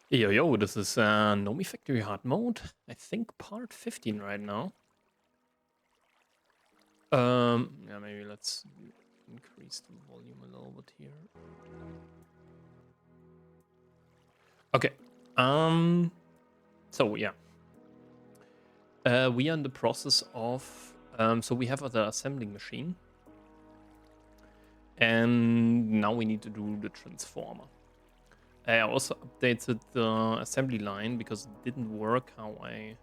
Yo, yo, this is Nomifactory hard mode. I think part 15 right now. Yeah, maybe let's increase the volume a little bit here. Okay. So yeah. We are in the process of so we have the assembling machine. And now we need to do the transformer. I also updated the assembly line because it didn't work how I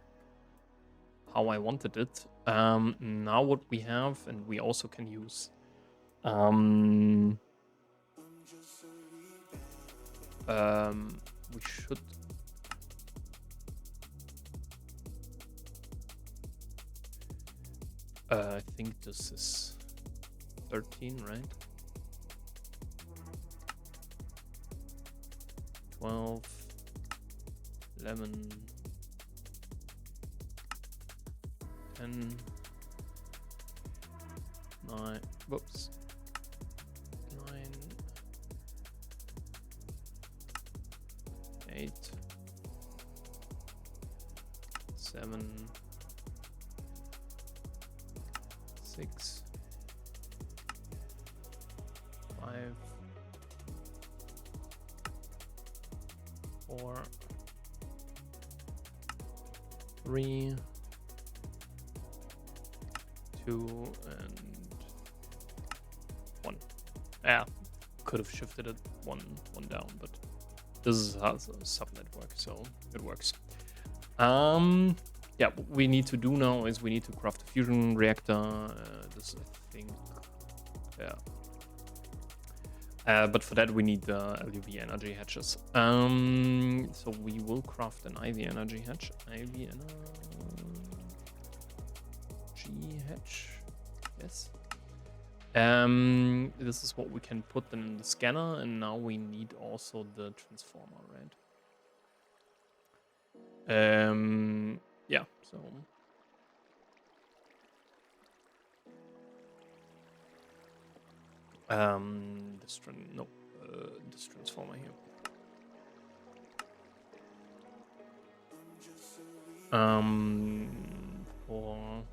wanted it. Now what we have, and we also can use we should I think this is 13, right? 12, 11, 10, 9, whoops, 9, 8, 7, 6, 5, 4, 3, 2, and 1. Yeah, could have shifted it one down, but this is a sub-network, so it works. Yeah, what we need to do now is we need to craft a fusion reactor. This, I think, yeah. But for that we need the LUV energy hatches. So we will craft an IV energy hatch. IV energy hatch. Yes. This is what we can put in the scanner, and now we need also the transformer, right? Yeah, so this this transformer here. For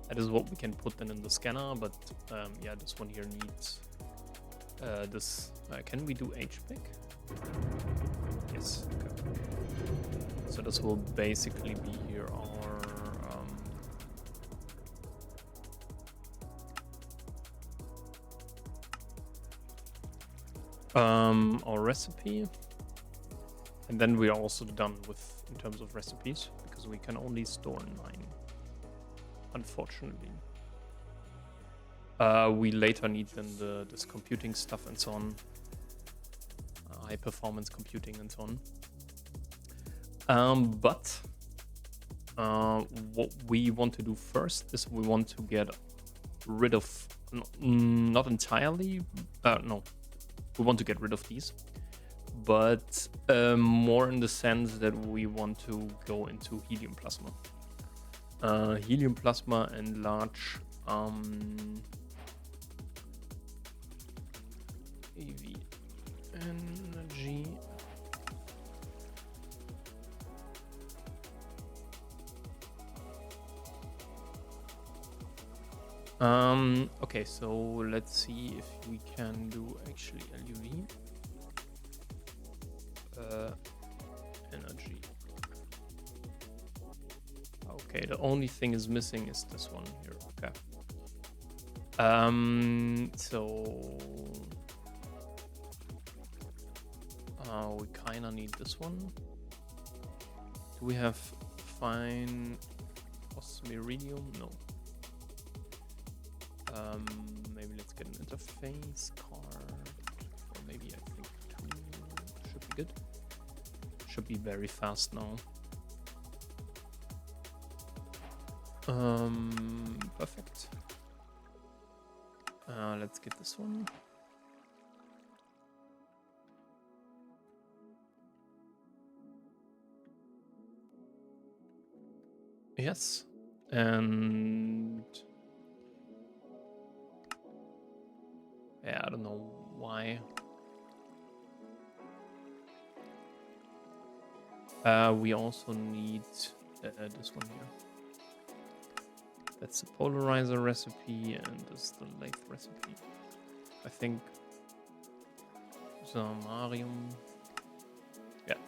that is what we can put in the scanner, but yeah, this one here needs this. Can we do HPIC? Yes. Okay. So this will basically be here our recipe, and then we are also done with in terms of recipes because we can only store 9, unfortunately. We later need then this computing stuff and so on, high performance computing and so on. But what we want to do first is we want to get rid of, not entirely, no, we want to get rid of these, but more in the sense that we want to go into helium plasma. Helium plasma and large AV energy. Okay, so let's see if we can do actually LUV energy. Okay, the only thing is missing is this one here. Okay. So we kinda need this one. Do we have fine osmiridium? No. Maybe let's get an interface card, or maybe I think 2 should be good. Should be very fast now. Perfect. Let's get this one. Yes, and Yeah, I don't know why. We also need this one here. That's the polarizer recipe, and this is the lathe recipe. I think Zamarium. Yeah.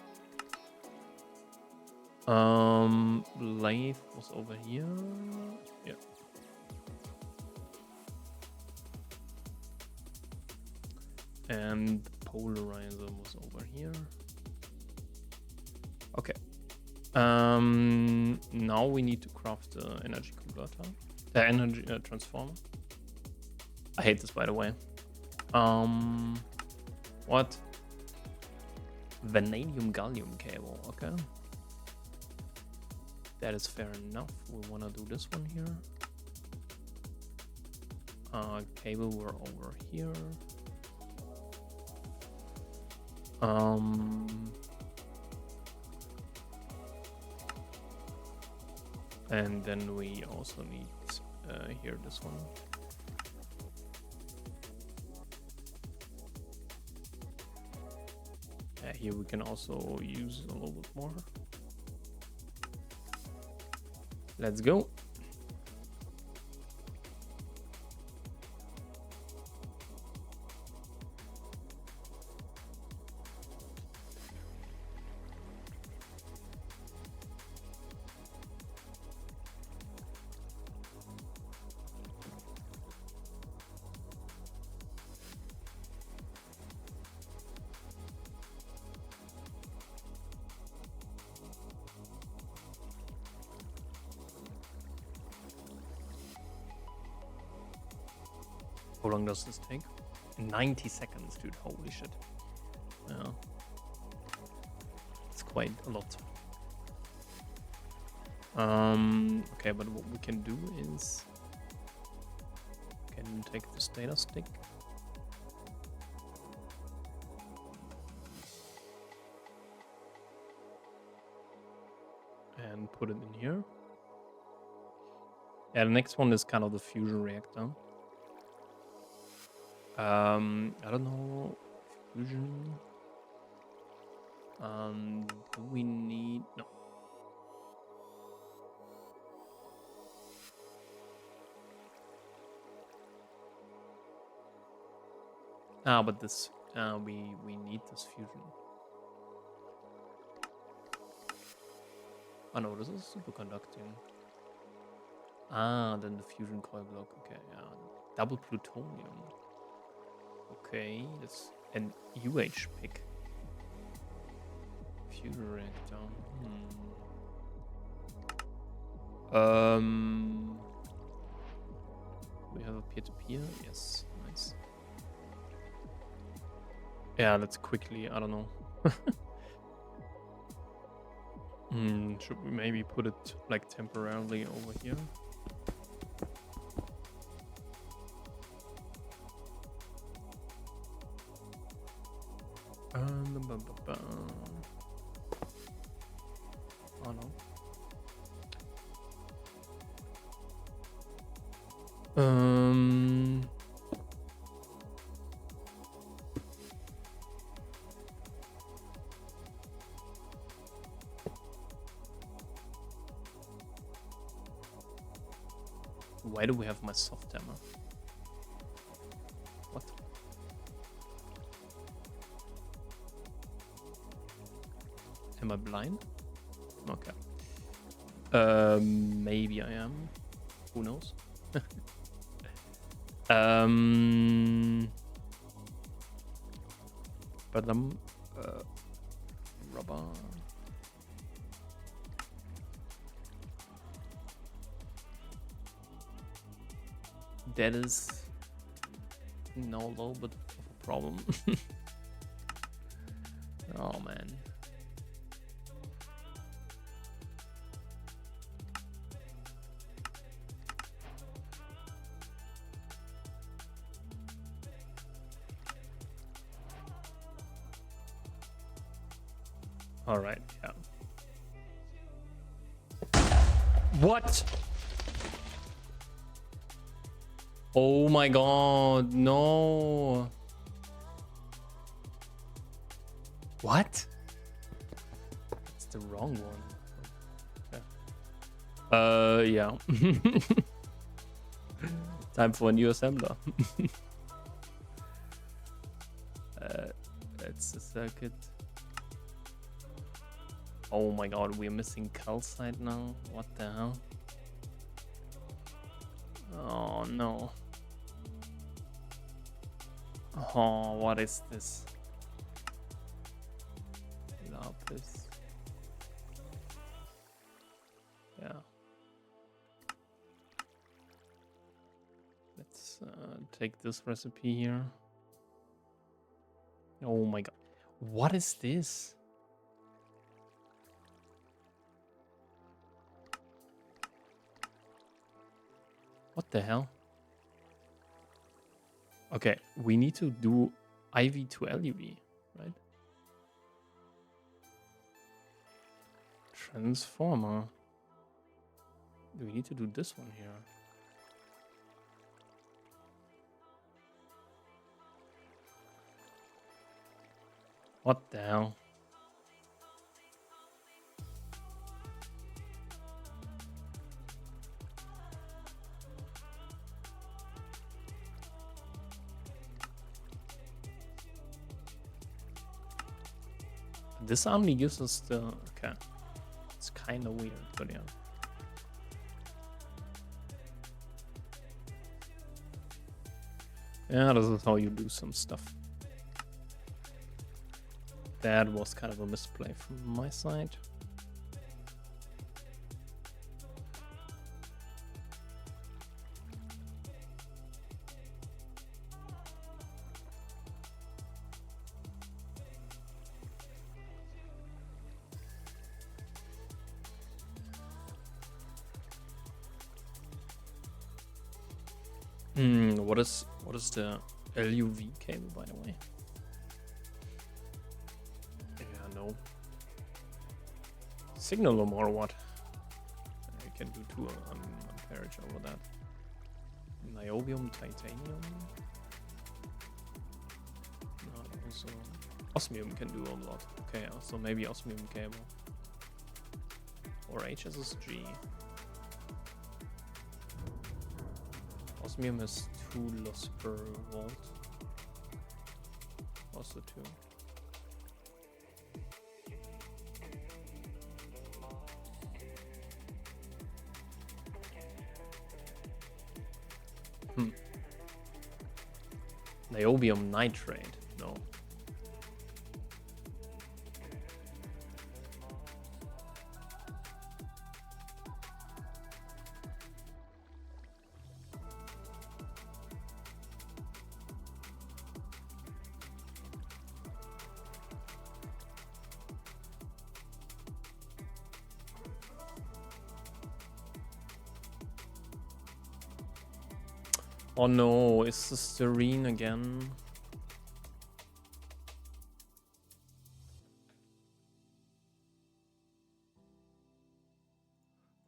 Lathe was over here. Yeah. And polarizer was over here. Okay. Now we need to craft the energy converter, the energy transformer. I hate this, by the way. What? Vanadium gallium cable. Okay. That is fair enough. We want to do this one here. Cable were over here. And then we also need here this one. Here we can also use a little bit more. Let's go. How long does this take? 90 seconds, dude. Holy shit. Yeah. It's quite a lot. Okay, but what we can do is we can take this data stick and put it in here. Yeah, the next one is kind of the fusion reactor. I don't know, fusion. Do we need no? But this we need this fusion. Oh no, this is superconducting. Then the fusion coil block. Okay, yeah, double plutonium. Okay, that's an UH pick. Fusion reactor. We have a peer-to-peer. Yes, nice. Yeah, let's quickly. I don't know. Should we maybe put it like temporarily over here? Oh no. Why do we have my soft hammer? What? Am I blind? Okay. Maybe I am. Who knows? But rubber. That is now a little bit of a problem. Oh man. All right, yeah. What? Oh my god, no. What? It's the wrong one. Yeah. Time for a new assembler. That's the circuit. Oh my god, we're missing calcite now. What the hell? Oh no. Oh, what is this? Lapis. Yeah. Let's take this recipe here. Oh my god. What is this? What the hell? Okay, we need to do IV to LUV, right? Transformer. Do we need to do this one here? What the hell? This only gives us the... Okay. It's kind of weird, but yeah. Yeah, this is how you do some stuff. That was kind of a misplay from my side. What is the LUV cable, by the way? Yeah, no. Signal or what? I can do 2 amperage over that. Niobium, titanium. No, also osmium can do a lot. Okay, so maybe osmium cable or HSSG. Osmium has 2 loss per volt. Also 2. Niobium nitrate. No. Oh no, it's the styrene again.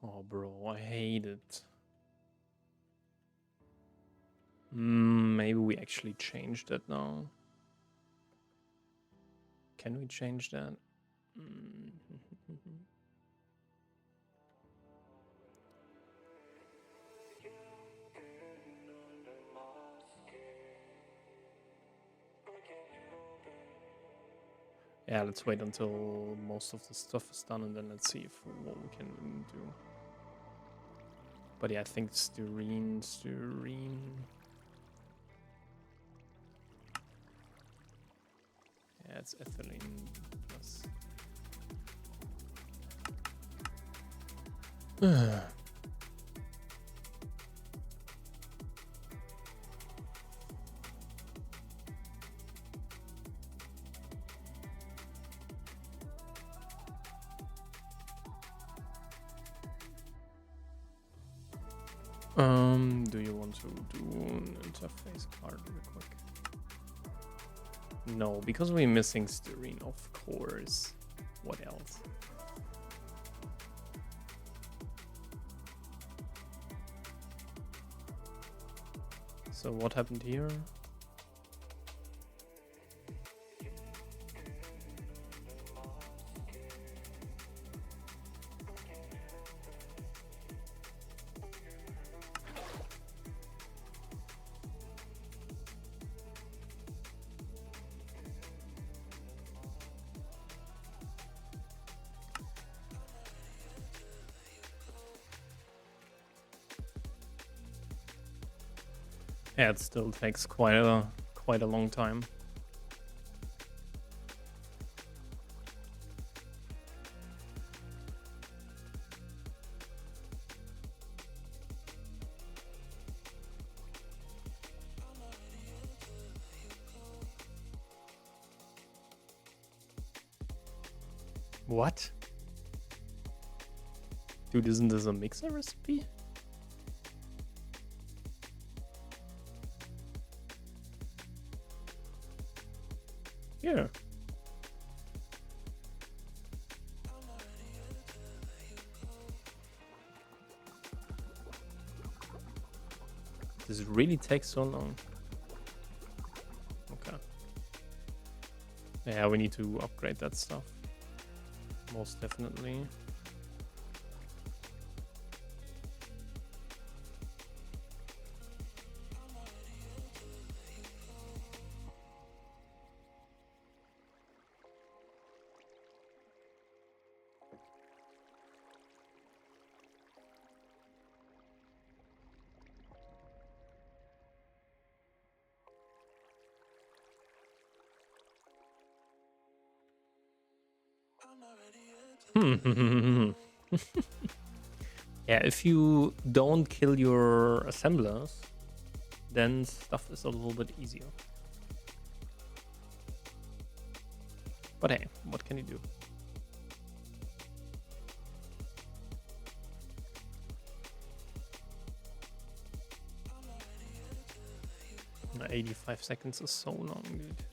Oh bro, I hate it. Maybe we actually change that now. Can we change that? Yeah, let's wait until most of the stuff is done and then let's see if what we can do. But yeah, I think styrene. Yeah, it's ethylene plus. Do you want to do an interface card real quick? No, because we're missing styrene, of course. What else? So what happened here? Yeah, it still takes quite a long time. What? Dude, isn't this a mixer recipe? Yeah. Does it really take so long? Okay. Yeah, we need to upgrade that stuff. Most definitely. Yeah, if you don't kill your assemblers, then stuff is a little bit easier. But hey, what can you do? 85 seconds is so long, dude.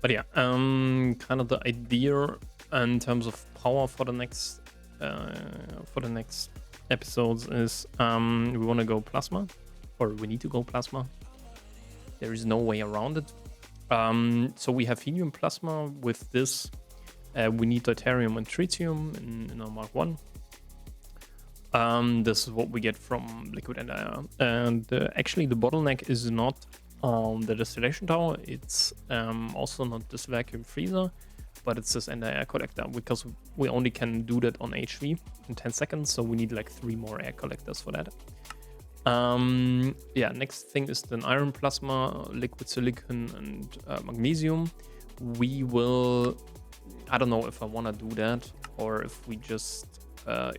But yeah, kind of the idea in terms of power for the next episodes is we want to go plasma, or we need to go plasma. There is no way around it. So we have helium plasma. With this, we need deuterium and tritium in our Mark 1. This is what we get from liquid NIR. And actually, the bottleneck is not the distillation tower. It's also not this vacuum freezer, but it's this NIR collector, because we only can do that on HV in 10 seconds. So we need like 3 more air collectors for that. Yeah, next thing is the iron plasma, liquid silicon, and magnesium. We will, I don't know if I want to do that or if we just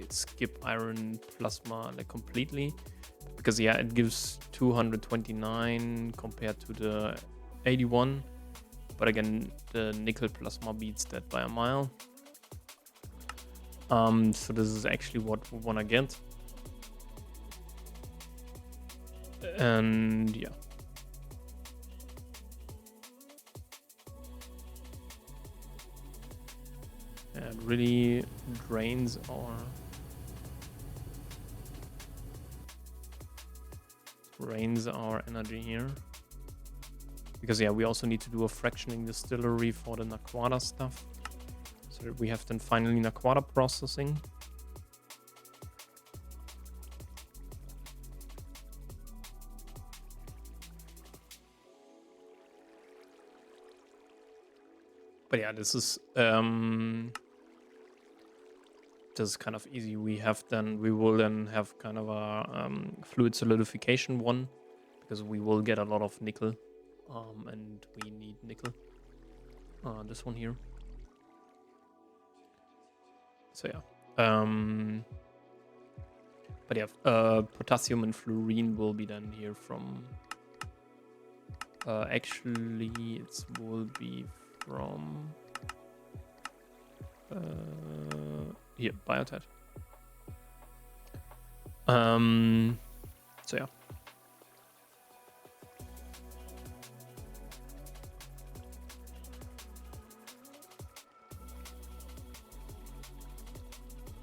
skip iron plasma like completely, because yeah, it gives 229 compared to the 81, but again, the nickel plasma beats that by a mile. So this is actually what we want to get. And yeah, it really drains our energy here, because yeah, we also need to do a fractioning distillery for the Naquada stuff, so that we have then finally Naquada processing. But yeah, this is kind of easy. We will then have kind of a fluid solidification one, because we will get a lot of nickel, and we need nickel. This one here. So yeah, but yeah, potassium and fluorine will be then here from. Actually, it will be from here, Biotech. So yeah.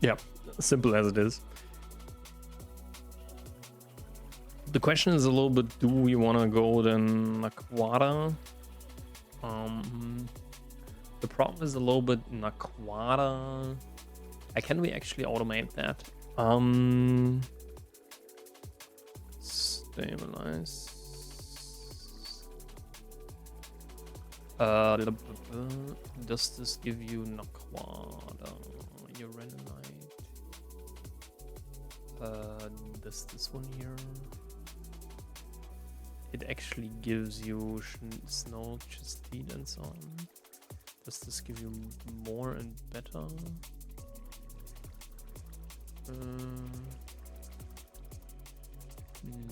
Yeah, Simple as it is. The question is a little bit, do we want to go then Naquata? The problem is a little bit Naquata. Can we actually automate that? Stabilize. Does this give you Naquata? Uranite. Does this one here? It actually gives you snow, chestite, and so on. Does this give you more and better?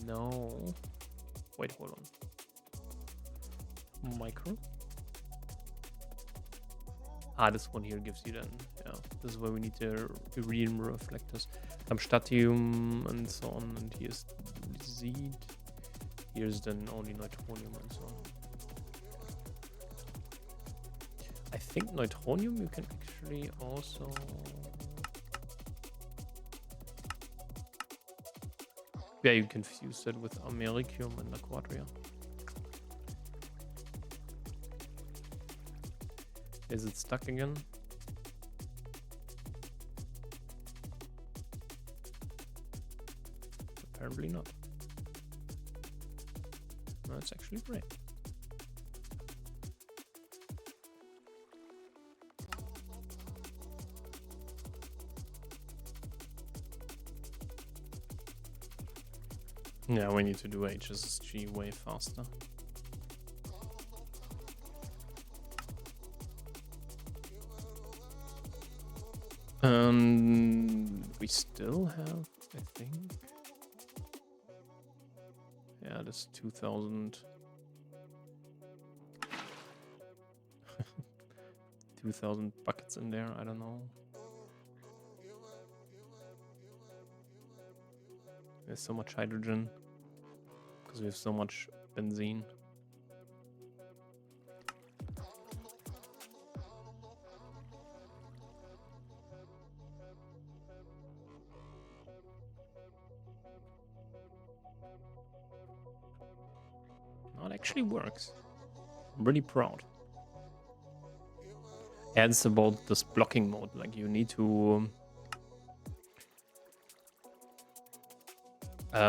No. Wait, hold on. Micro. This one here gives you then. Yeah, this is where we need the iridium reflectors, Statium, and so on. And here's Seed. Here's then only Neutronium and so on. I think Neutronium you can actually also. Yeah, you can fuse that with Americium and Aquatria. Is it stuck again? Apparently not. No, it's actually great. Yeah, we need to do HSSG way faster. We still have, I think. Yeah, there's 2,000. 2,000 buckets in there, I don't know. There's so much hydrogen because we have so much benzene. No, it actually works. I'm really proud. And it's about this blocking mode. Like you need to.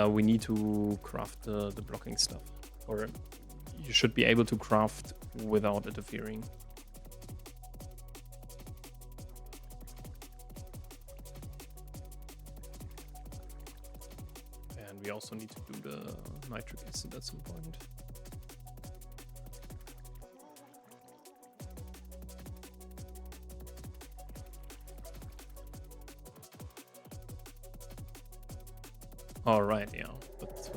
We need to craft the blocking stuff, or you should be able to craft without interfering. And we also need to do the nitric acid at some point. All right, yeah, but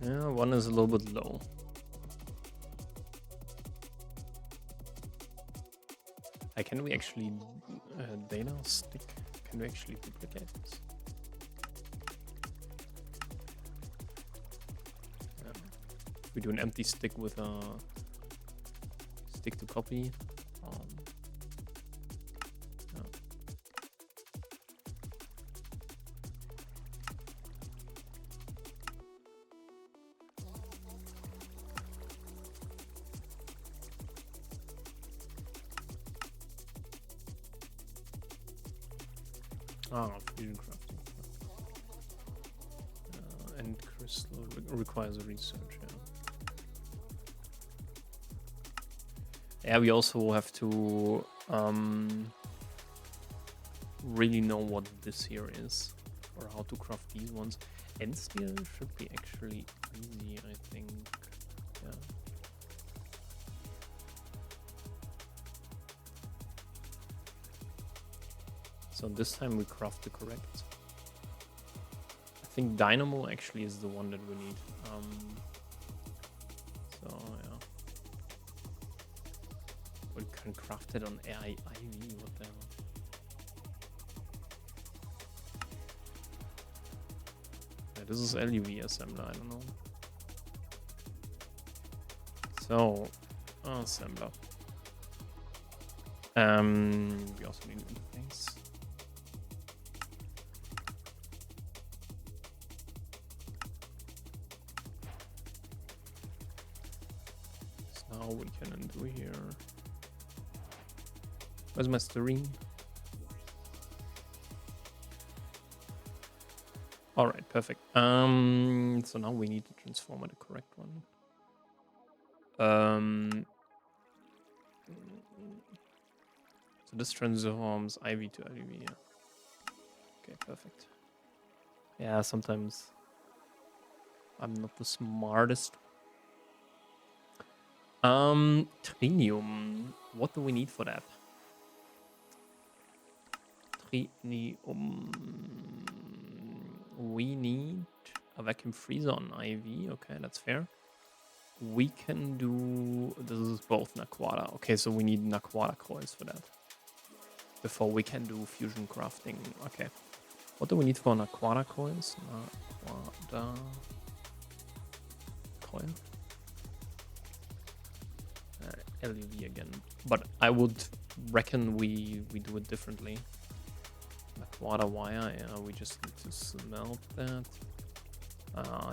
yeah, one is a little bit low. Can we actually data stick? Can we actually duplicate this? Yeah. We do an empty stick with a stick to copy. Fusion crafting. And crystal requires a research, yeah. We also have to really know what this here is, or how to craft these ones. And steel should be actually easy, I think. Yeah. So this time we craft the correct. I think Dynamo actually is the one that we need. So yeah. We can craft it on AI IV, what the hell? Yeah, this is LUV assembler, I don't know. So, assembler. We also need an interface. So now we can undo here. Where's my steering? All right, perfect. So now we need to transform the correct one. So this transforms IV to LUV. Yeah. Okay, perfect. Yeah, sometimes I'm not the smartest. Trinium. What do we need for that? Trinium. We need a vacuum freezer on IV. Okay, that's fair. We can do... This is both Naquada. Okay, so we need Naquada coils for that. Before we can do fusion crafting. Okay. What do we need for Naquada coils? Naquada coil. LUV again. But I would reckon we do it differently. Naquada wire, yeah, we just need to smelt that.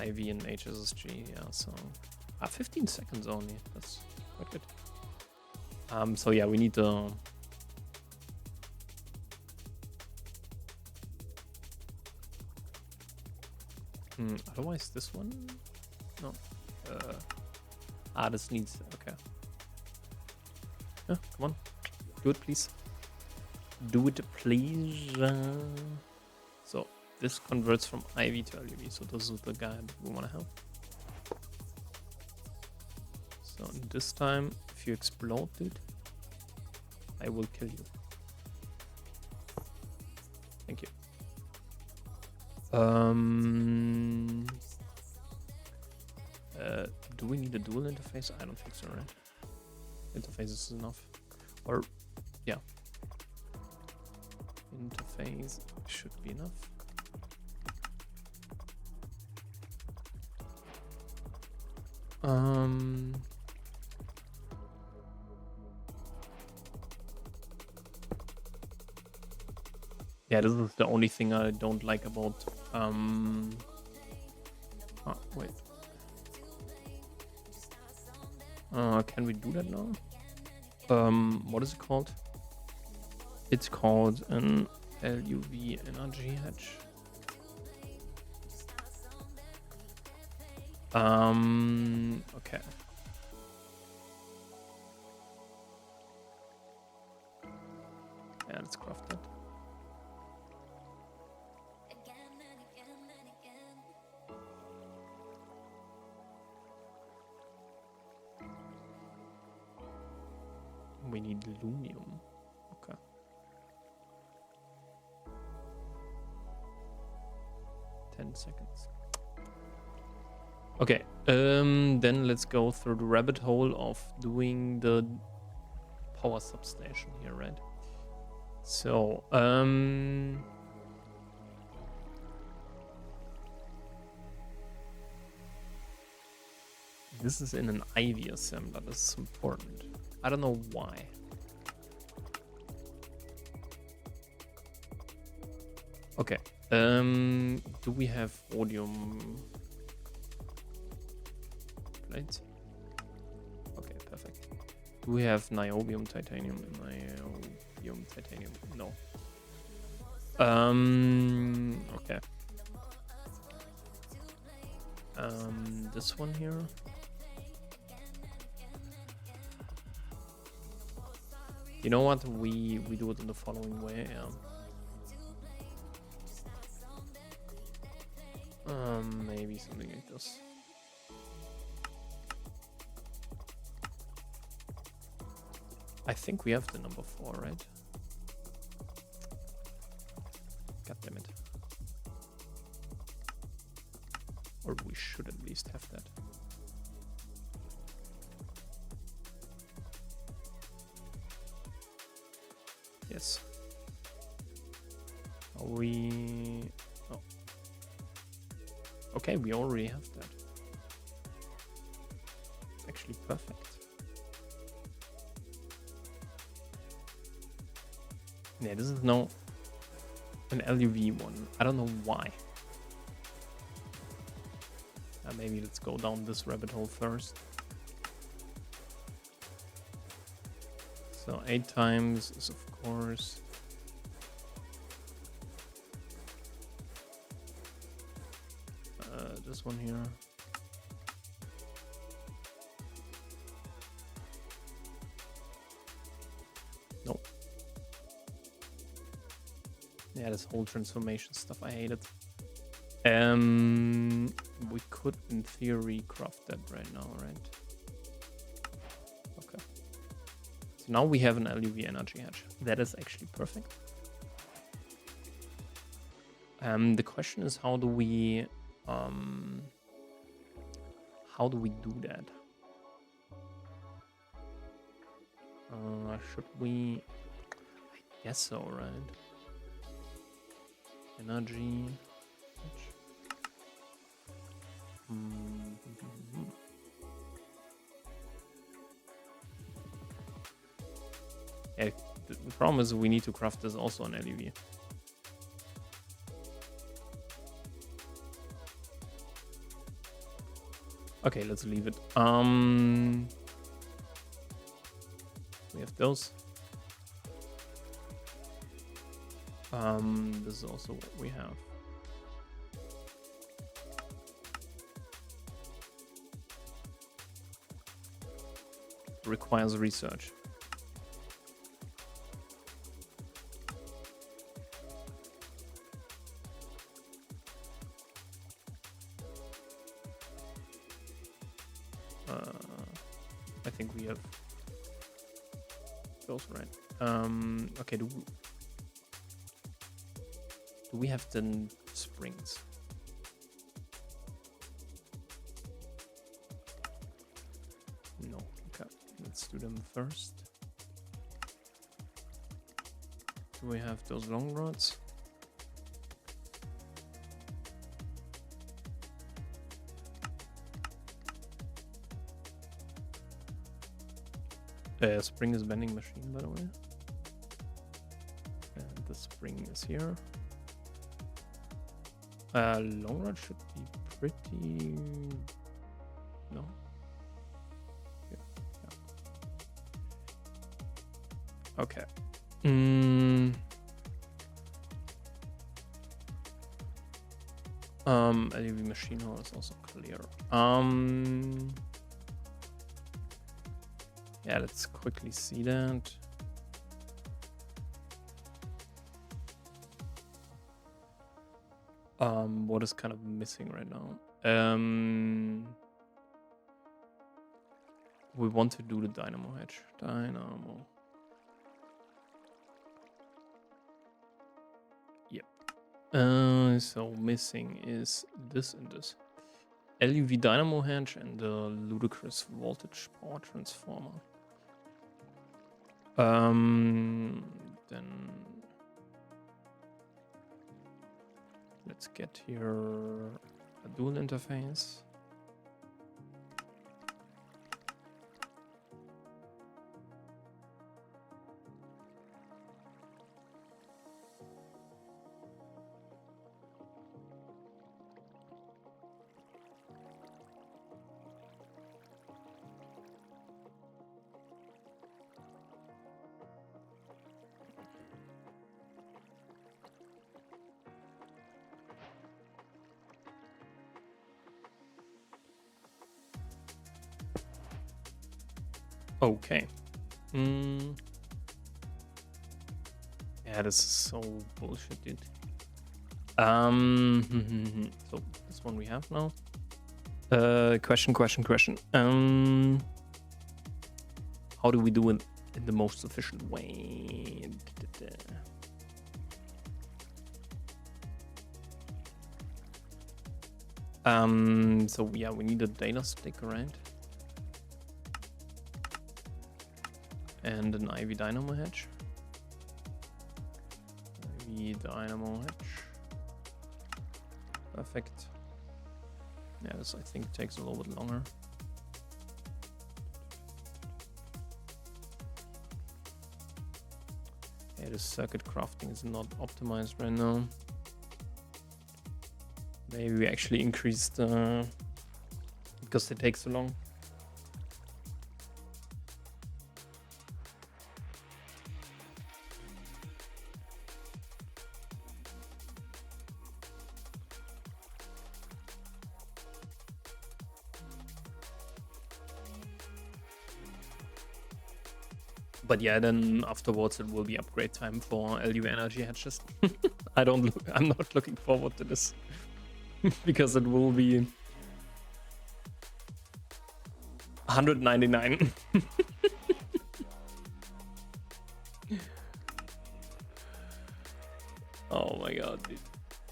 IV and HSSG, yeah, so 15 seconds only. That's quite good. So yeah, we need the otherwise this one? No. This needs okay. Yeah, come on. Do it please. Do it please. So this converts from IV to LUV, so this is the guy that we want to help. So this time, if you explode, dude, I will kill you. Thank you. Do we need a dual interface? I don't think so, right? Interface is enough. Or, yeah. Interface should be enough. Yeah, this is the only thing I don't like about wait. Can we do that now? What is it called? It's called an LUV energy hedge. Okay. Yeah, let's craft that. We need aluminum. Okay. $10. Okay. Then let's go through the rabbit hole of doing the power substation here, right? So, this is in an IV assembler. This is important. I don't know why. Okay. Do we have rhodium plates? Okay, perfect. Do we have niobium titanium? Niobium titanium? No. Okay. This one here. You know what? We do it in the following way. Yeah. Maybe something like this. I think we have the number 4, right? God damn it. Or we should at least have that. Yes. Are we... Oh. Okay, we already have that. It's actually perfect. Yeah, this is no an LUV one. I don't know why. Maybe let's go down this rabbit hole first. So 8 times is of course this one here. Nope. Yeah, this whole transformation stuff, I hate it. We could in theory craft that right now, right? Okay. So now we have an LUV energy hedge. That is actually perfect. The question is, how do we do that? Should we? I guess so, right? Energy. Yeah, the problem is we need to craft this also on LUV. Okay, let's leave it. We have those. This is also what we have. Requires research. I think we have those, right? Okay, do we have the springs? No. Okay, let's do them first. Do we have those long rods? Spring is vending machine, by the way. And the spring is here. Long rod should be pretty... No? Yeah. Okay. LUV machine hall is also clear. Yeah, let's quickly see that. What is kind of missing right now? We want to do the dynamo hedge. Dynamo. Yep. So missing is this and this. LUV dynamo hedge and the ludicrous voltage power transformer. Then let's get here a dual interface. Okay. Yeah, this is so bullshit, dude. So this one we have now. Question. How do we do it in the most efficient way? So yeah, we need a data stick, right? And an IV dynamo hedge. IV dynamo hedge. Perfect. Yeah, this I think takes a little bit longer. Okay, the circuit crafting is not optimized right now. Maybe we actually increased because they take so long. But yeah, then afterwards it will be upgrade time for LU energy hatches. I'm not looking forward to this because it will be 199. Oh my god, dude.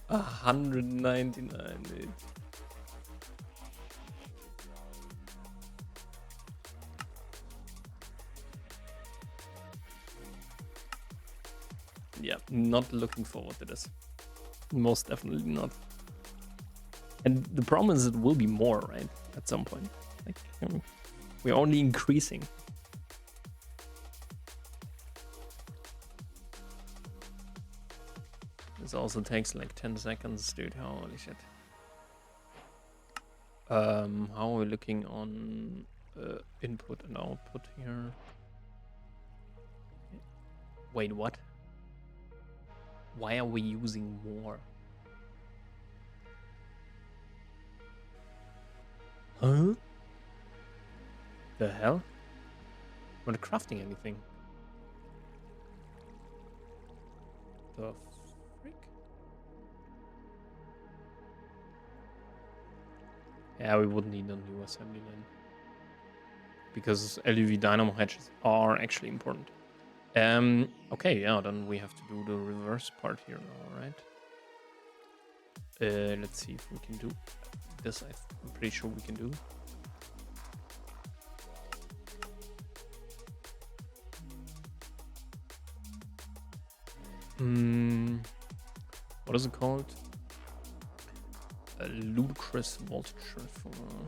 199, dude. Yeah, not looking forward to this. Most definitely not. And the problem is it will be more, right? At some point. Like, we're only increasing. This also takes like 10 seconds, dude. Holy shit. How are we looking on input and output here? Wait, what? Why are we using more? Huh? The hell? We're not crafting anything. The frick? Yeah, we would need a new assembly line. Because LUV dynamo hatches are actually important. Okay, yeah, then we have to do the reverse part here now, right? Let's see if we can do this. I'm pretty sure we can do. What is it called? A ludicrous voltage transformer.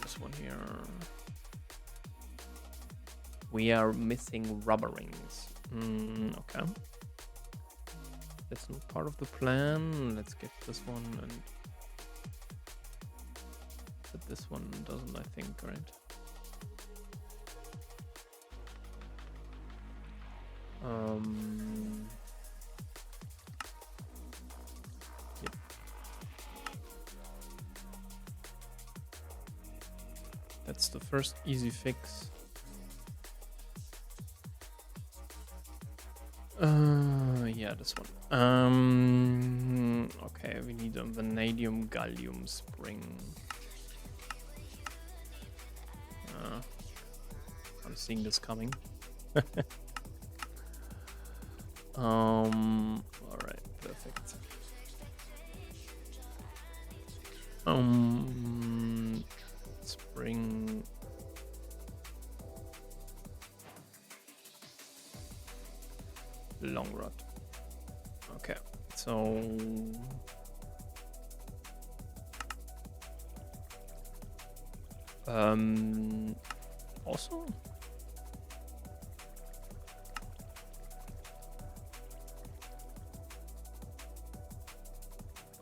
This one here. We are missing rubber rings. Okay. That's not part of the plan. Let's get this one and... But this one doesn't, I think, right? Yep. That's the first easy fix. Yeah, this one. Okay, we need a vanadium gallium spring. I'm seeing this coming. All right, perfect. Spring. Long rod. Okay, so also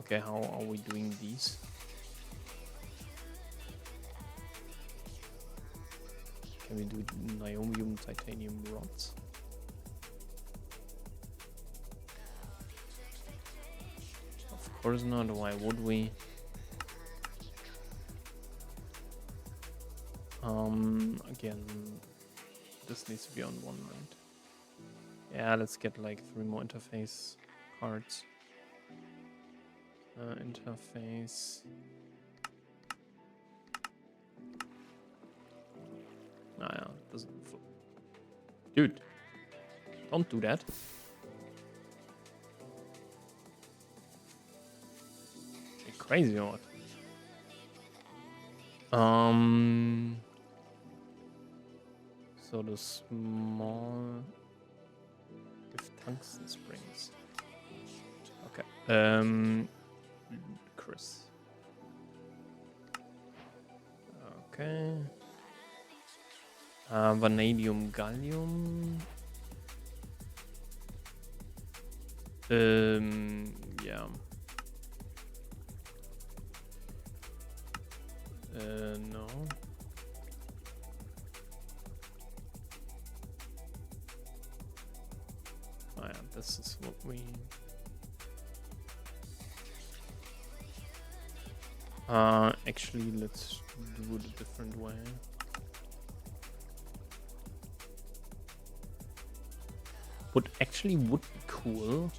okay, how are we doing these? Can we do niobium titanium rods? Of course not. Why would we? Again, this needs to be on one, right? Yeah, let's get like 3 more interface cards. Interface. Yeah, doesn't. Dude, don't do that. You're crazy or what? So the small with tungsten springs. Okay. Chris. Okay. Vanadium, gallium. Yeah. No. Oh yeah, this is what we... actually, let's do it a different way. Would be cool,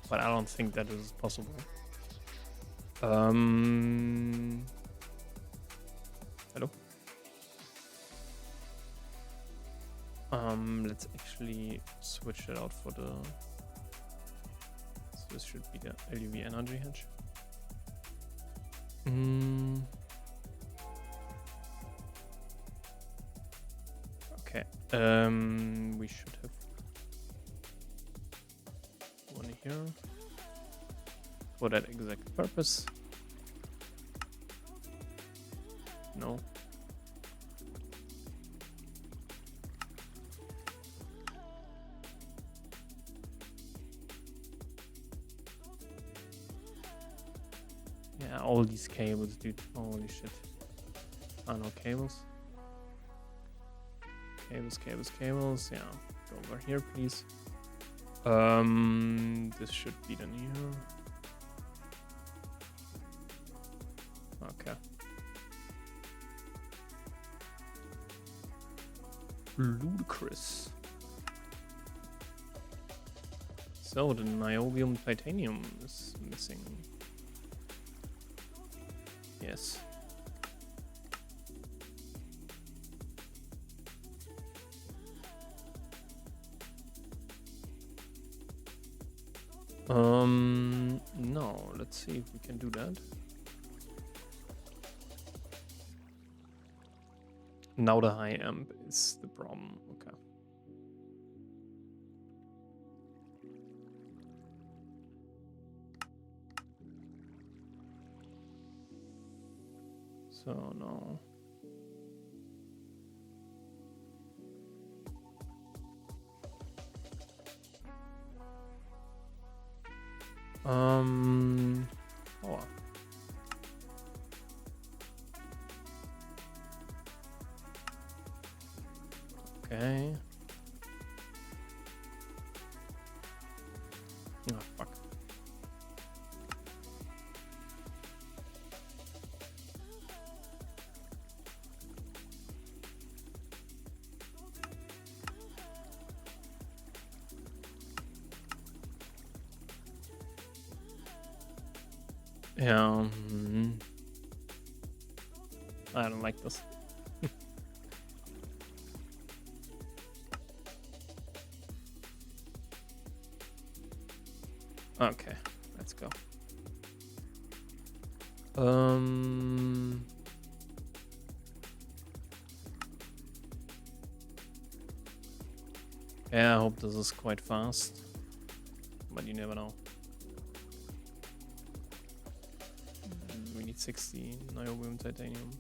but I don't think that is possible. Hello? Let's actually switch it out for the... So this should be the LUV energy hedge. Okay. We should have one here for that exact purpose. No. Yeah, all these cables, dude. Holy shit. Ah, no cables. Cables. Yeah, go over here, please. This should be the new. Okay. Ludicrous. So the niobium titanium is missing. Yes. No, let's see if we can do that. Now the high amp is the problem. Okay. So no. Oh. Okay. Oh, fuck. Yeah. I don't like this. Okay, let's go. Yeah, I hope this is quite fast, but you never know. We need 60 niobium titanium.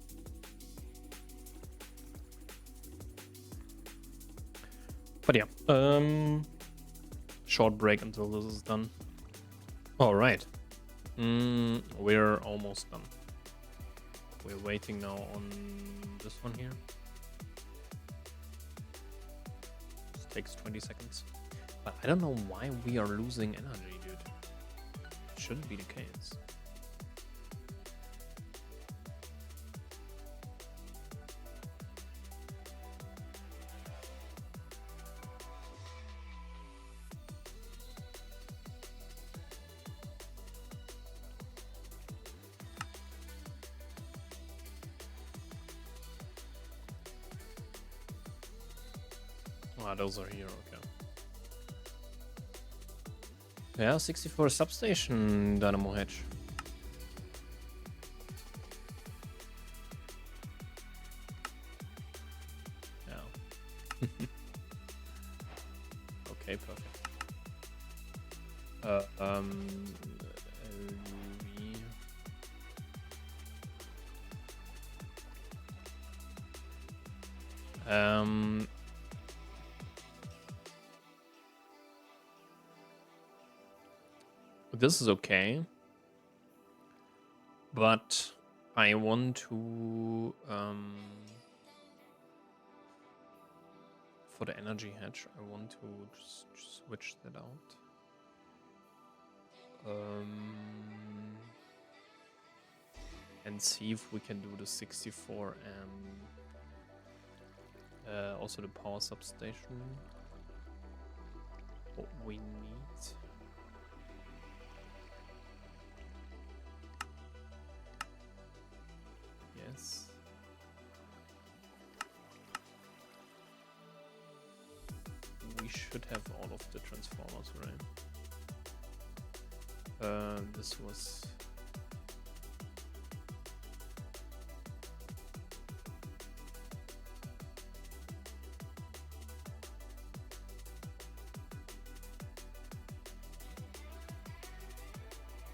But yeah, short break until this is done. All right, we're almost done. We're waiting now on this one here. This takes 20 seconds. But I don't know why we are losing energy, dude. Shouldn't be the case. Ah, those are here, okay. Yeah, 64 substation dynamo hedge. Yeah. Okay, perfect. LUV. This is okay, but I want to for the energy hedge, I want to just switch that out. And see if we can do the 64 and also the power substation. What we need. Yes. We should have all of the transformers, right? This was...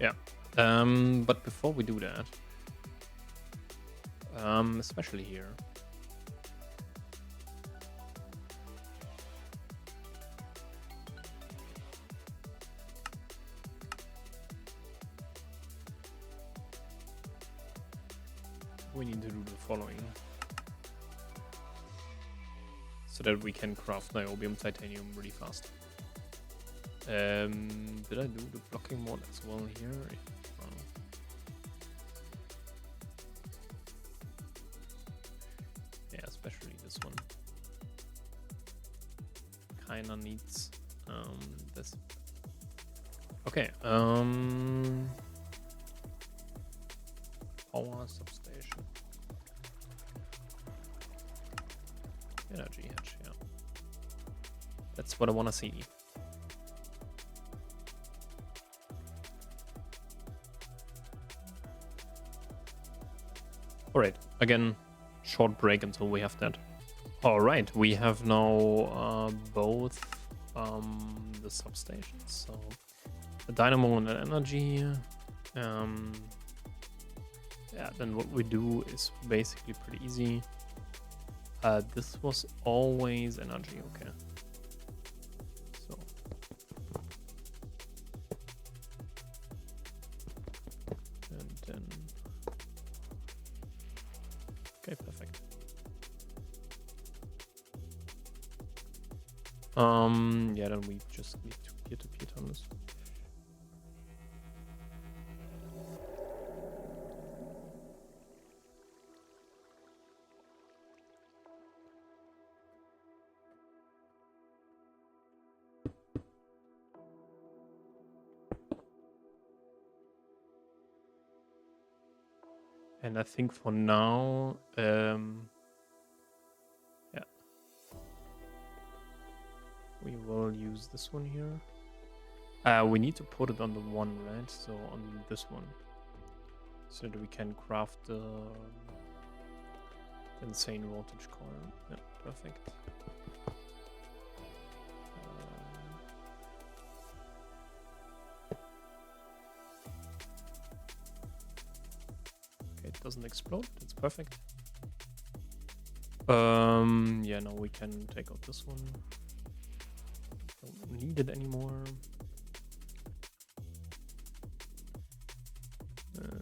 Yeah. But before we do that, especially here, we need to do the following so that we can craft niobium titanium really fast. Did I do the blocking mod as well here? Yeah, especially this one. Kinda needs this. Okay. Power substation. Energy hedge, yeah. That's what I wanna see. Alright, again, short break until we have that. Alright, we have now both the substations, so the dynamo and the energy. Yeah, then what we do is basically pretty easy. This was always energy, okay. So. And then... Okay, perfect. Yeah, then we just need to peer-to-peer tunnels. And I think for now, yeah, we will use this one here. We need to put it on the one, right? So on this one, so that we can craft the insane voltage coil. Yeah, perfect. Okay, it doesn't explode. That's perfect. Yeah, now we can take out this one. Don't need it anymore.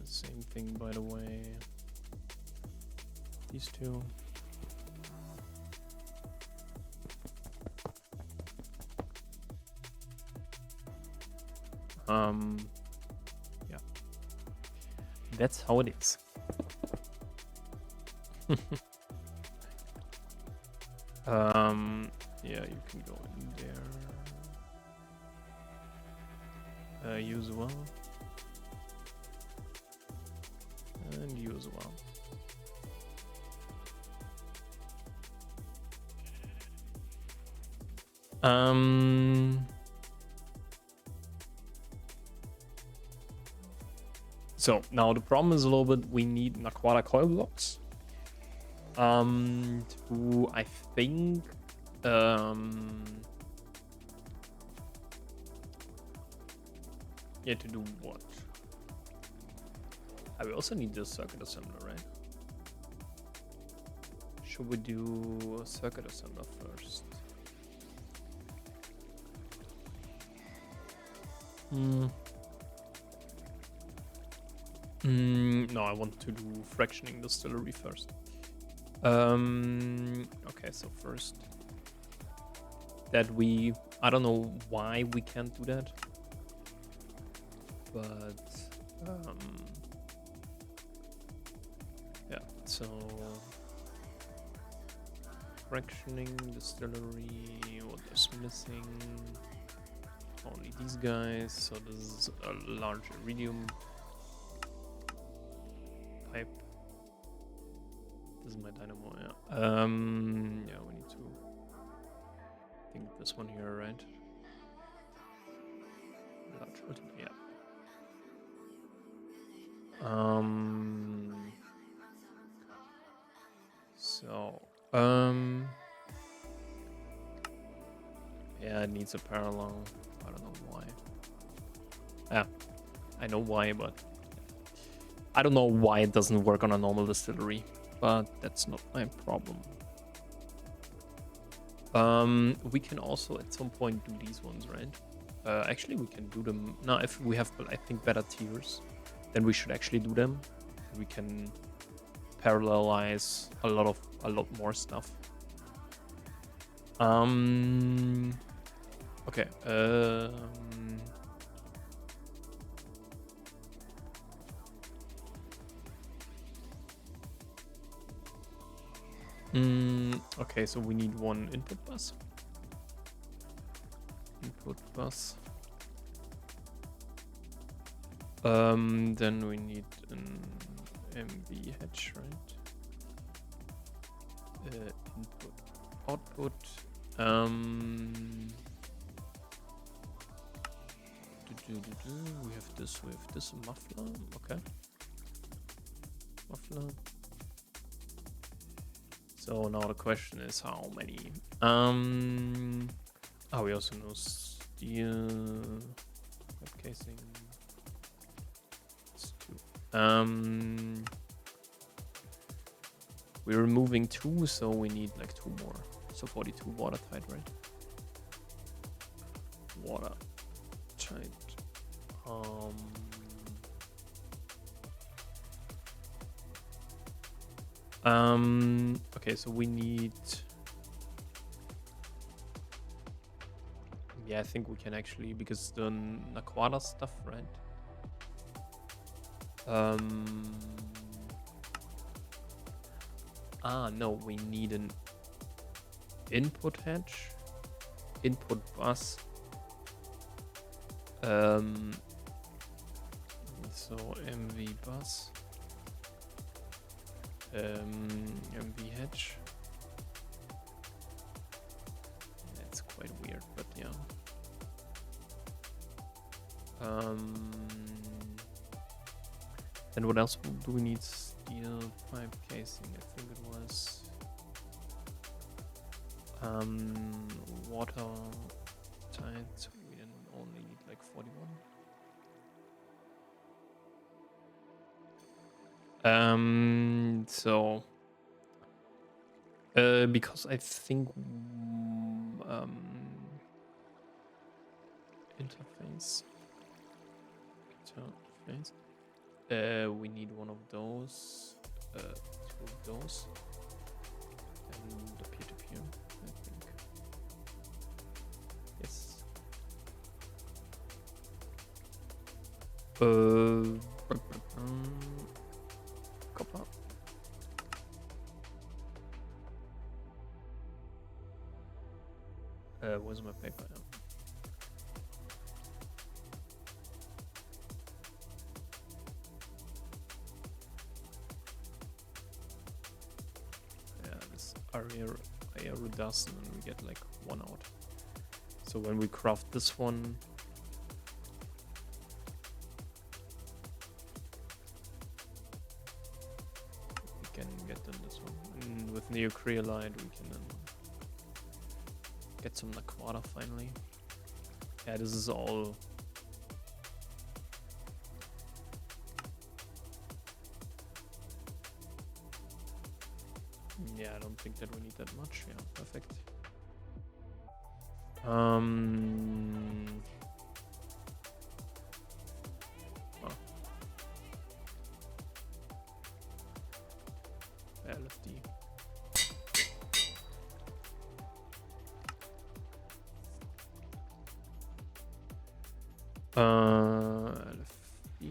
Same thing, by the way. These two. Yeah. That's how it is. Yeah, you can go in there. You as well. And you as well. So now the problem is a little bit, we need Naquata coil blocks. To, I think, yeah, to do what? We also need the circuit assembler, right? Should we do a circuit assembler first? No, I want to do fractioning distillery first. Okay, so first that I don't know why we can't do that, but yeah, so fractioning distillery, what is missing? Only these guys, so this is a large iridium pipe. This is my dynamo, yeah. Yeah, we need to think this one here, right? Large ultimate, yeah. So, yeah, it needs a parallel. I don't know why. Yeah, I know why, but I don't know why it doesn't work on a normal distillery, but that's not my problem. We can also at some point do these ones, right? Actually, we can do them now. If we have, I think, better tiers, then we should actually do them. We can parallelize a lot more stuff. Okay. Okay, so we need one input bus. Then we need an MV hedge, right? Input, output. We have this muffler. Okay. Muffler. So now the question is how many? Oh, we also know steel web casing. It's 2. We're removing 2, so we need like 2 more. So 42 watertight, right? Watertight. Okay, so we need. Yeah, I think we can actually, because the Naquada stuff, right? No, we need an input hedge, input bus. So MV bus, MV hedge. It's quite weird, but yeah. Then what else do we need? Steel pipe casing, I think it was. Water tight. We then only need like 41. So because I think interface. We need one of those, 2 of those, and the peer-to-peer, I think. Yes. Copper. Where's my paper now? Aerodust, and then we get like 1 out. So when we craft this one, we can get them this one. And with neocreolite, we can then get some Naquada finally. Yeah, this is all. Yeah, I don't think that we need that much. Yeah, perfect. LFD. LFD.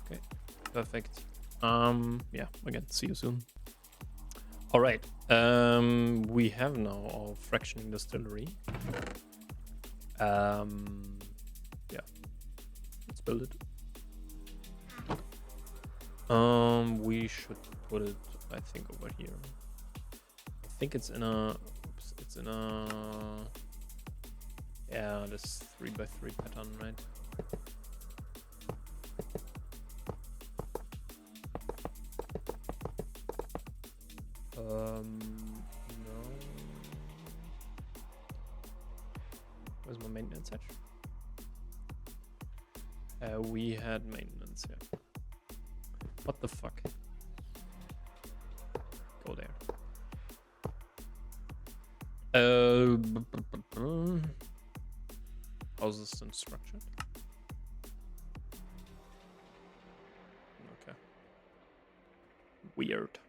Okay, perfect. Yeah, again, see you soon. All right. We have now our fractioning distillery. Yeah, let's build it. We should put it, I think, over here. I think it's in a, oops, it's in a, yeah, this 3x3 pattern, right? No. Where's my maintenance hatch? We had maintenance, yeah. What the fuck? Go there. How's this then structured? Okay. Weird.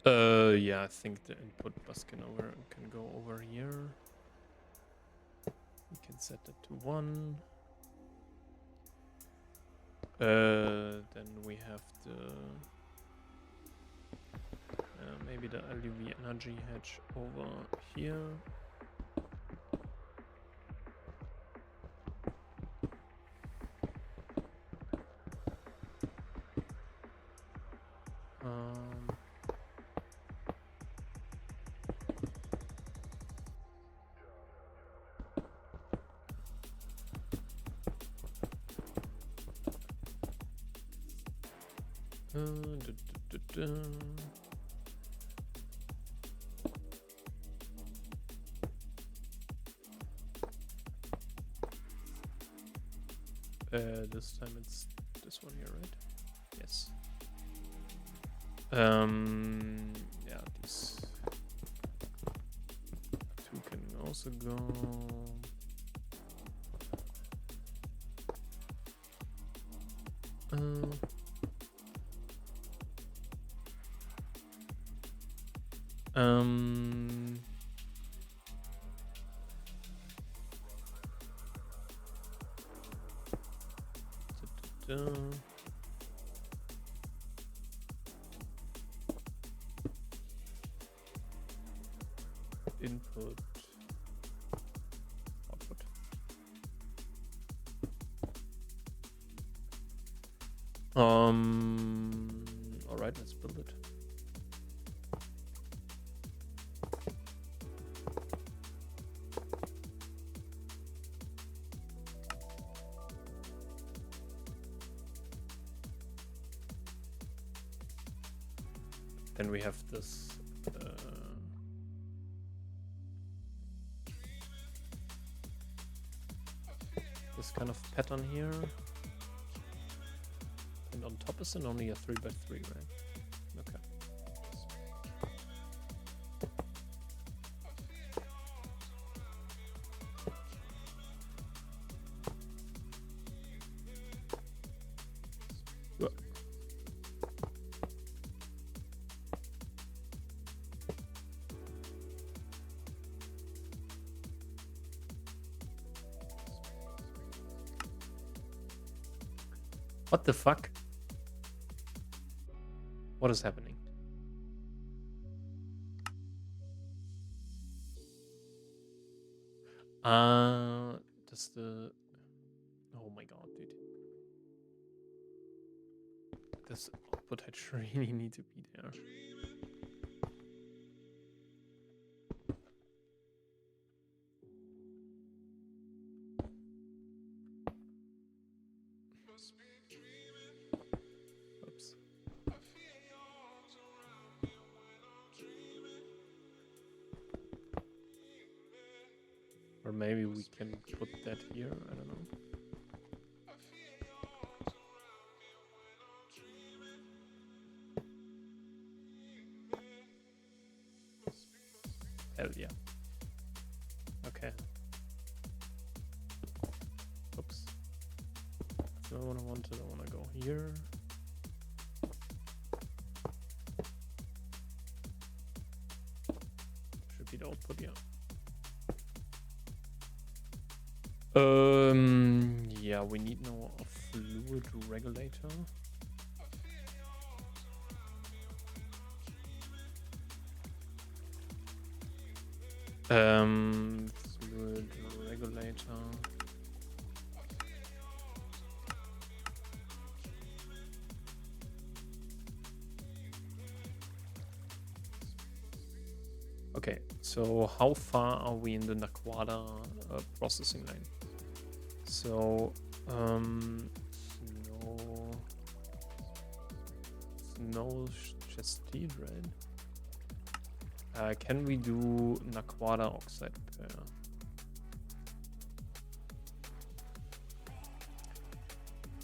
Yeah, I think the input bus can go over here. We can set that to 1. Then we have the maybe the LUV energy hedge over here. This time it's this one here, right? Yes. Yeah, these 2 can also go. Input, output. All right, let's build it. Then we have this this kind of pattern here, and on top is it only a 3x3, right? Okay. What the fuck? What is happening? Does the... Oh my god, dude. This output hatch really need to be there. Oops. Or maybe we can put that here, I don't know. Hell yeah. Okay. Oops. That's not what I wanted. I want to go here. Should be the output, yeah. Yeah, we need now a fluid regulator. Fluid regulator. Okay, so how far are we in the Naquada processing line? So, Snow Chastid, right? Can we do Naquada oxide pair?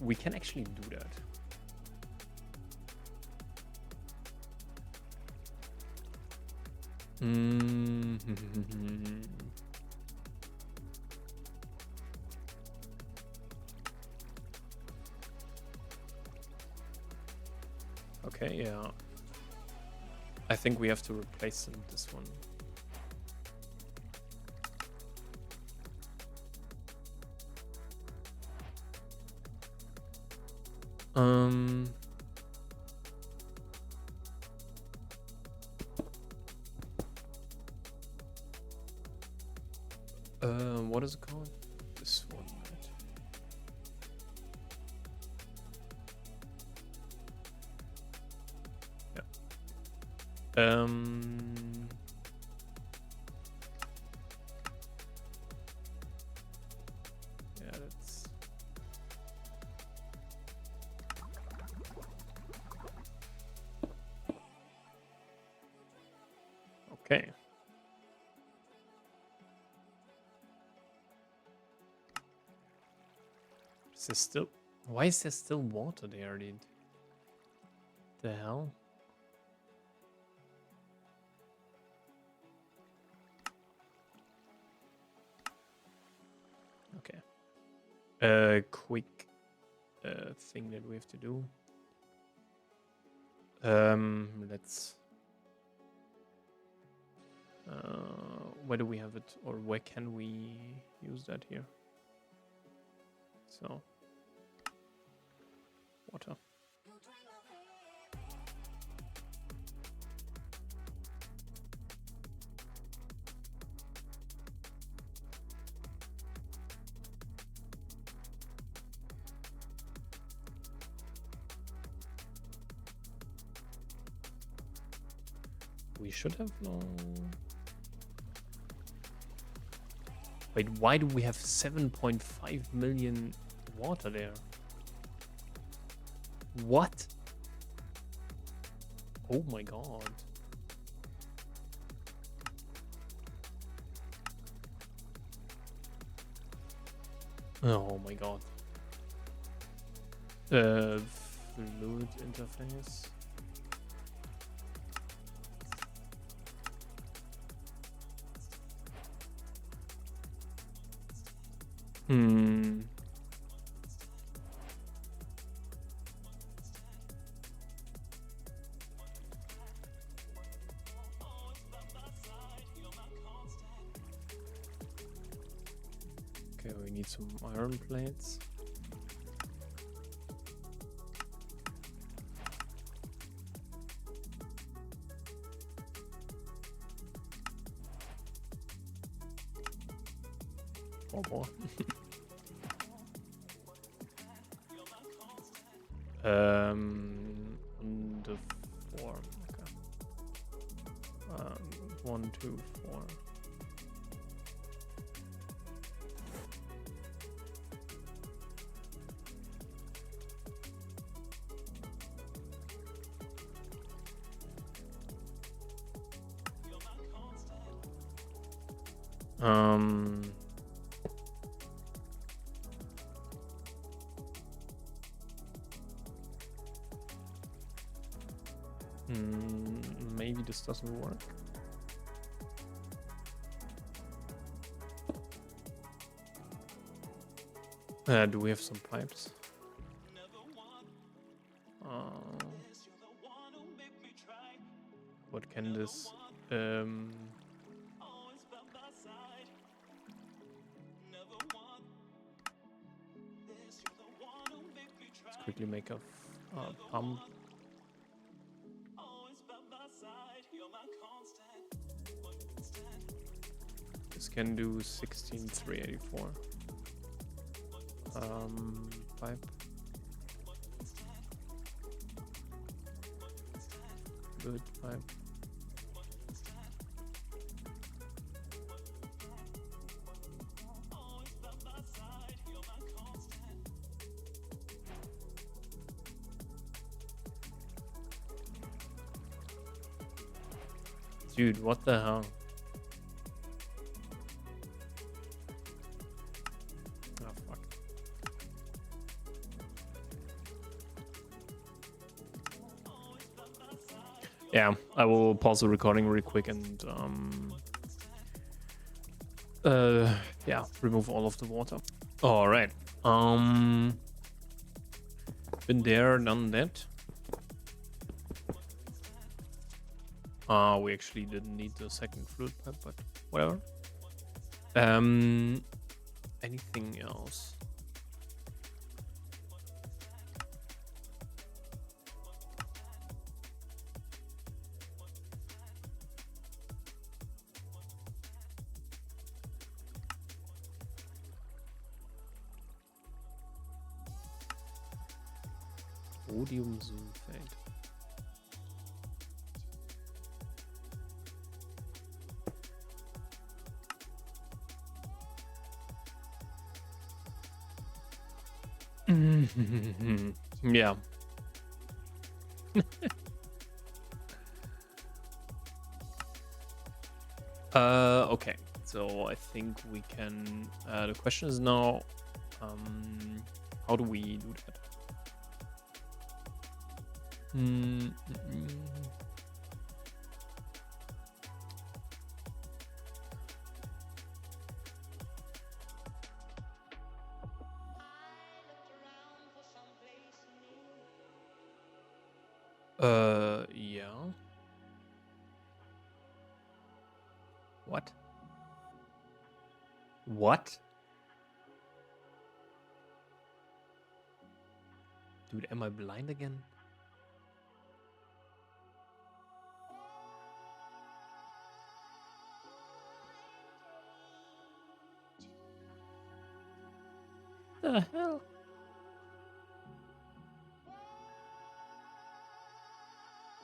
We can actually do that. Okay, yeah. I think we have to replace this one. What is it called? This one, right? Yeah. Yeah, that's okay. Is there still? Why is there still water there, dude? The hell? Okay. Quick thing that we have to do. Let's. Where do we have it, or where can we use that here? So, water. We should have no. Wait, why do we have 7.5 million water there? What? Oh my god. Oh my god. Fluid interface. Okay, we need some iron plates. Or more. On the form. Okay. 1, 2, 4. Maybe this doesn't work. Do we have some pipes? What can this? Let's quickly make a pump. This can do 16,384. Pipe. Good pipe. Dude, what the hell? Oh, fuck. Yeah, I will pause the recording really quick and yeah, remove all of the water. All right. Been there, done that. We actually didn't need the second fluid pipe, but whatever. Anything else? Sodium sulfate. Yeah. Okay. So I think we can. The question is now, how do we do that? Yeah. What? What? Dude, am I blind again? The hell?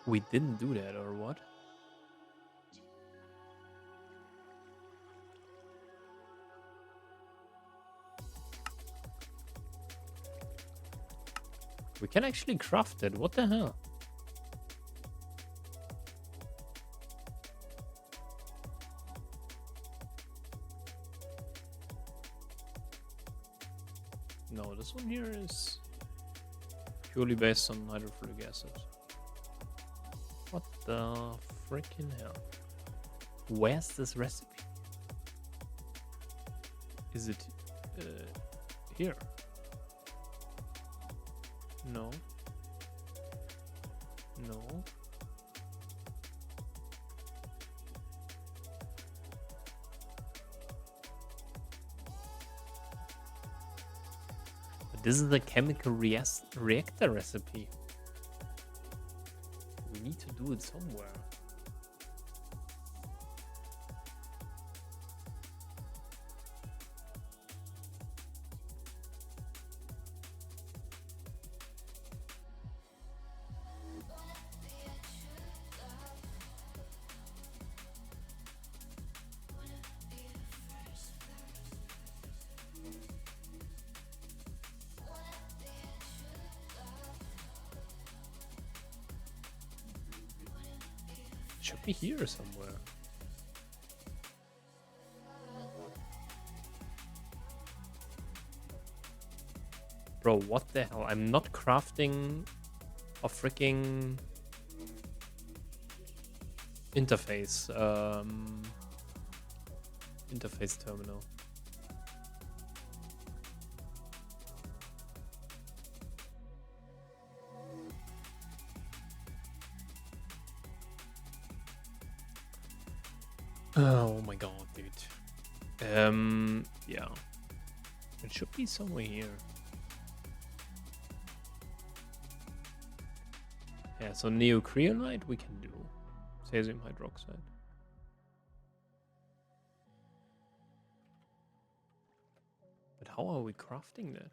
We didn't do that, or what? We can actually craft it. What the hell? No, this one here is purely based on hydrofluoric acid. What the freaking hell? Where's this recipe? Is it here? No. No. But this is the chemical reactor recipe. We need to do it somewhere. Should be here somewhere. Bro, what the hell? I'm not crafting a freaking interface interface terminal. Oh my god, dude. Yeah. It should be somewhere here. Yeah, so neocreolite we can do. Cesium hydroxide. But how are we crafting that?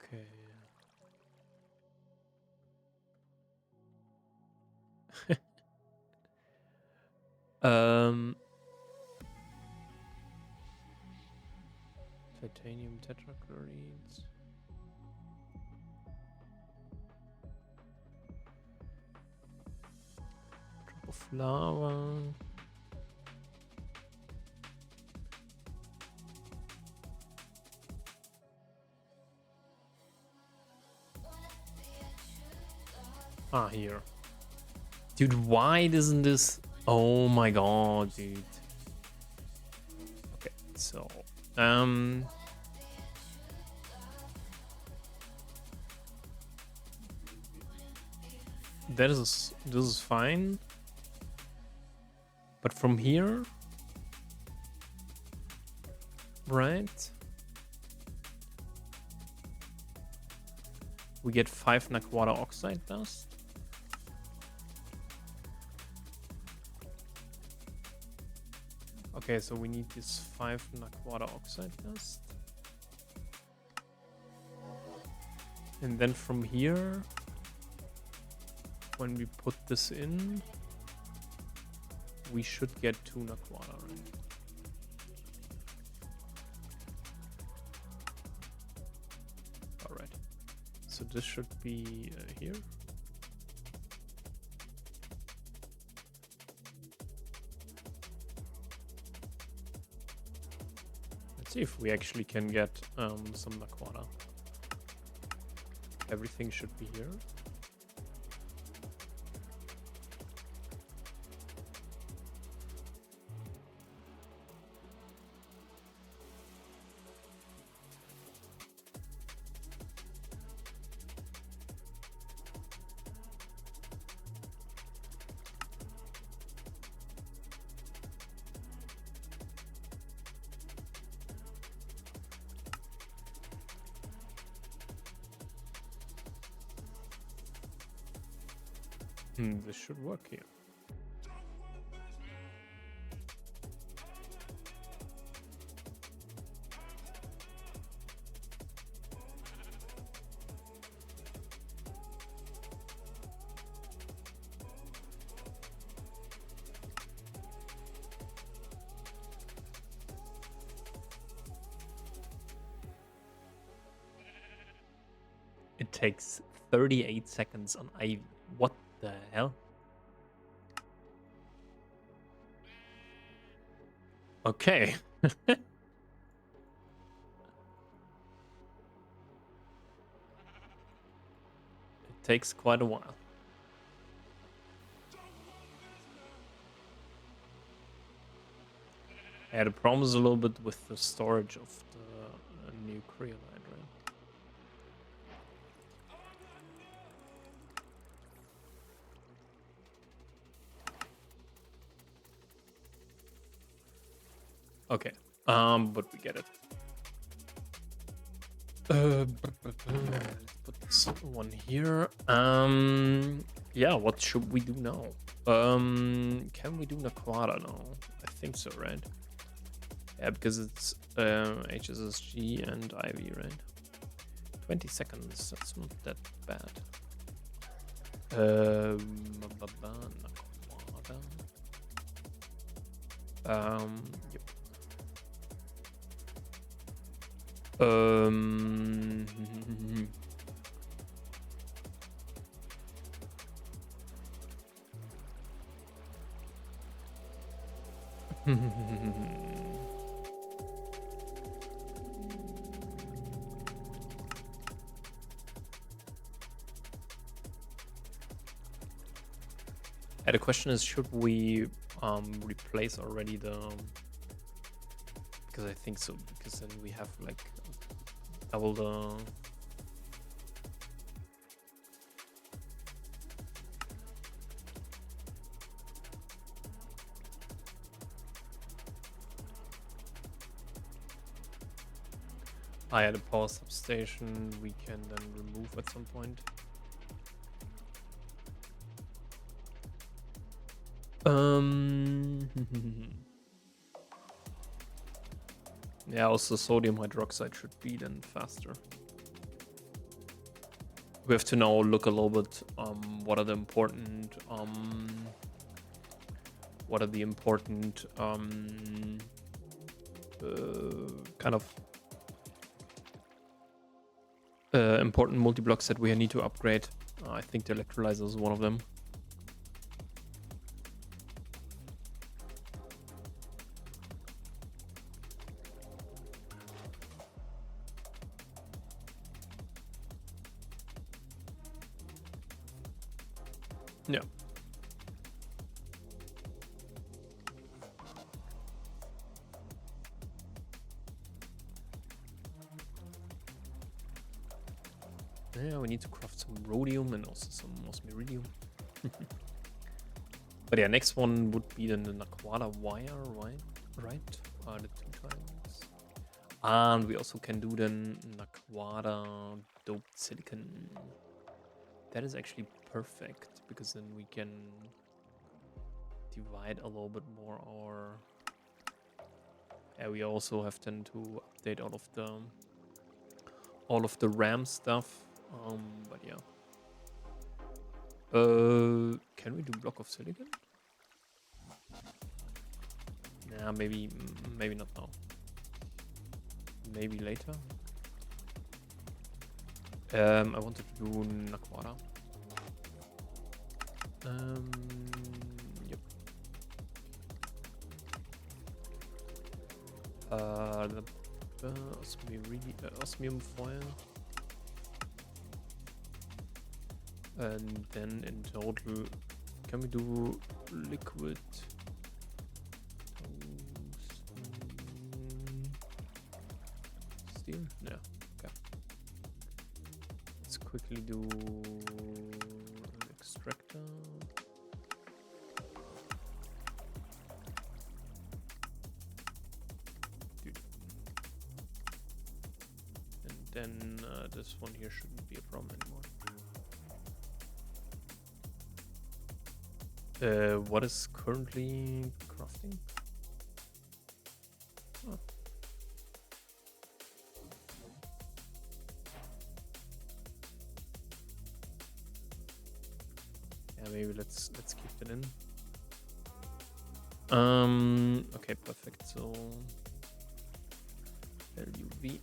Okay. Titanium tetrachlorides. Drop of lava. Ah, here. Dude, why doesn't this... Oh my god, dude. Okay, so... this is fine. But from here... Right? We get 5 Naquata oxide dust. Okay, so we need this 5 Naquata oxide dust. And then from here, when we put this in, we should get 2 Naquata, right? Alright. So this should be here. Let's see if we actually can get some Naquata. Everything should be here. This should work here. It takes 38 seconds on Ivy. What the hell? Okay. It takes quite a while. Yeah, the problem is a little bit with the storage of the new creolite, right? Okay, but we get it. Let's put this one here. Yeah, what should we do now? Can we do Naquata now? I think so, right? Yeah, because it's HSSG and Ivy, right? 20 seconds, that's not that bad. Naquata. Yep. The question is, should we replace already the... Because I think so, because then we have like double the... Yeah, the power substation we can then remove at some point. Yeah, also sodium hydroxide should be then faster. We have to now look a little bit what are the important kind of important multi-blocks that we need to upgrade. I think the electrolyzer is one of them. Yeah. Yeah, we need to craft some rhodium and also some osmiridium. But yeah, next one would be then the Naquada wire, right? The 2 times. And we also can do then Naquada doped silicon. That is actually perfect because then we can divide a little bit more our... Yeah, we also have then to update all of the RAM stuff. But yeah. Can we do block of silicon? Nah, maybe not now. Maybe later. I wanted to do Naquada. Yep. The osmium foil. And then in total, can we do liquid? Steel? Yeah, okay. Let's quickly do an extractor. Dude. And then this one here shouldn't be a problem anymore. What is currently crafting? Oh. Yeah, maybe let's keep it in. Okay, perfect. So LUV.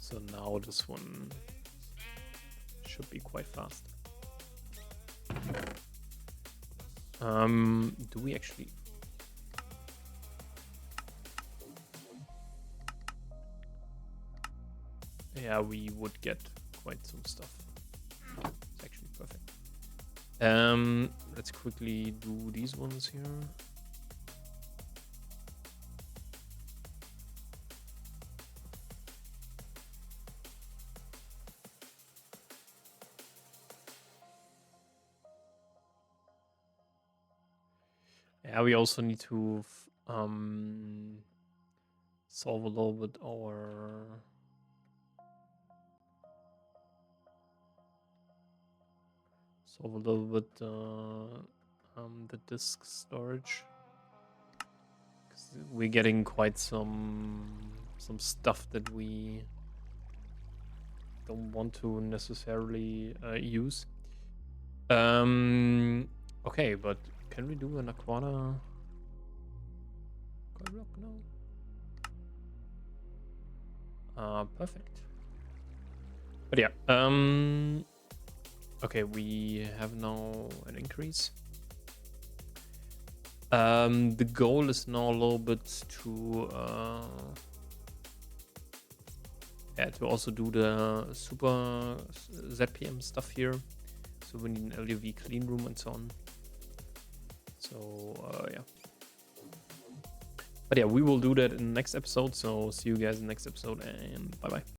So now this one should be quite fast. Do we actually... Yeah, we would get quite some stuff. It's actually perfect. Let's quickly do these ones here. Yeah, we also need to solve a little bit our... Solve a little bit the disk storage. 'Cause we're getting quite some stuff that we don't want to necessarily use. Okay, but can we do an Aquana block now? Perfect. But yeah, okay, we have now an increase. The goal is now a little bit to also do the super ZPM stuff here. So we need an LUV clean room and so on. So yeah. But yeah, we will do that in the next episode. So see you guys in the next episode, and bye bye.